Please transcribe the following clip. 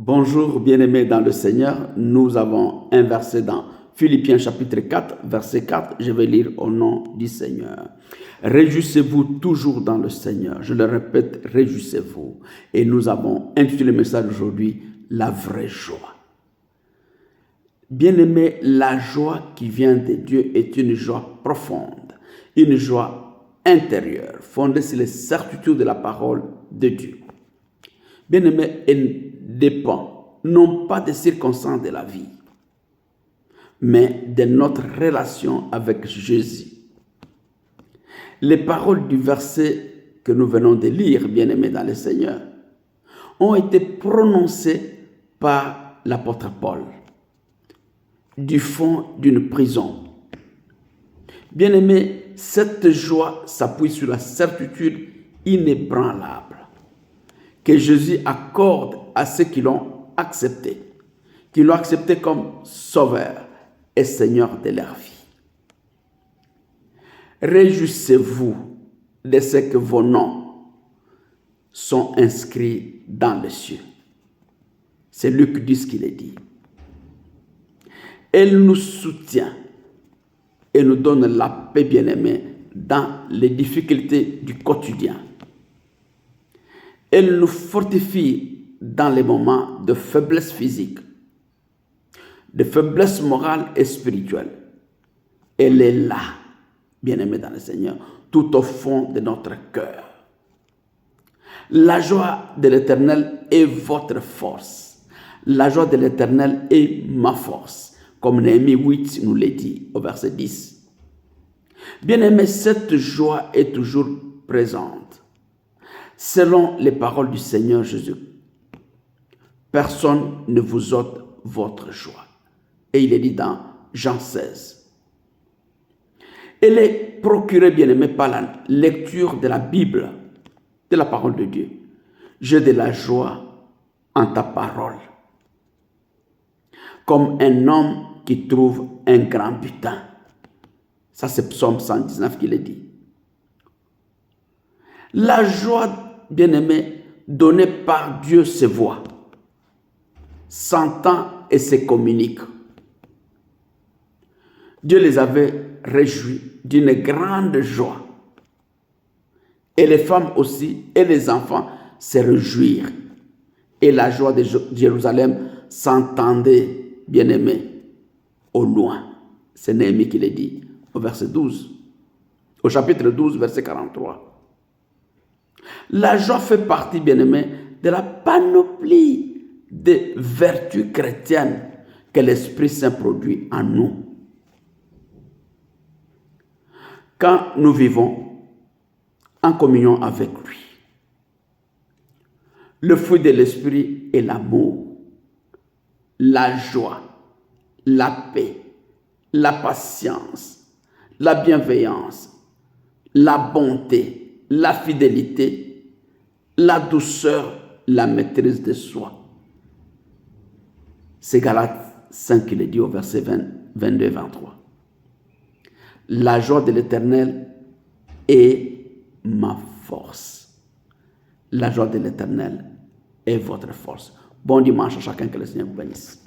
Bonjour bien-aimés dans le Seigneur, nous avons un verset dans Philippiens chapitre 4, verset 4, je vais lire au nom du Seigneur. Réjouissez-vous toujours dans le Seigneur, je le répète, réjouissez-vous. Et nous avons intitulé le message aujourd'hui, la vraie joie. Bien-aimés, la joie qui vient de Dieu est une joie profonde, une joie intérieure, fondée sur les certitudes de la parole de Dieu. Bien-aimés, elle dépend non pas des circonstances de la vie, mais de notre relation avec Jésus. Les paroles du verset que nous venons de lire, bien-aimés dans le Seigneur, ont été prononcées par l'apôtre Paul du fond d'une prison. Bien-aimés, cette joie s'appuie sur la certitude inébranlable que Jésus accorde à ceux qui l'ont accepté comme sauveur et Seigneur de leur vie. Réjouissez-vous de ce que vos noms sont inscrits dans les cieux. C'est Luc 10 qui le dit. Elle nous soutient et nous donne la paix, bien-aimée, dans les difficultés du quotidien. Elle nous fortifie dans les moments de faiblesse physique, de faiblesse morale et spirituelle. Elle est là, bien-aimée dans le Seigneur, tout au fond de notre cœur. La joie de l'Éternel est votre force. La joie de l'Éternel est ma force, comme Néhémie 8 nous le dit au verset 10. Bien-aimé, cette joie est toujours présente. Selon les paroles du Seigneur Jésus, personne ne vous ôte votre joie. Et il est dit dans Jean 16. Elle est procurée, bien-aimée, par la lecture de la Bible, de la parole de Dieu. J'ai de la joie en ta parole. Comme un homme qui trouve un grand butin. Ça, c'est Psaume 119 qui le dit. La joie, bien-aimée, donnée par Dieu se voit, s'entend et se communique. Dieu les avait réjouis d'une grande joie. Et les femmes aussi et les enfants se réjouirent. Et la joie de Jérusalem s'entendait, bien-aimé, au loin. C'est Néhémie qui le dit au verset 12, au chapitre 12, verset 43. La joie fait partie, bien-aimé, de la panoplie des vertus chrétiennes que l'Esprit Saint produit en nous. Quand nous vivons en communion avec lui, le fruit de l'Esprit est l'amour, la joie, la paix, la patience, la bienveillance, la bonté, la fidélité, la douceur, la maîtrise de soi. C'est Galates 5 qui le dit au verset 22-23. La joie de l'Éternel est ma force. La joie de l'Éternel est votre force. Bon dimanche à chacun, que le Seigneur vous bénisse.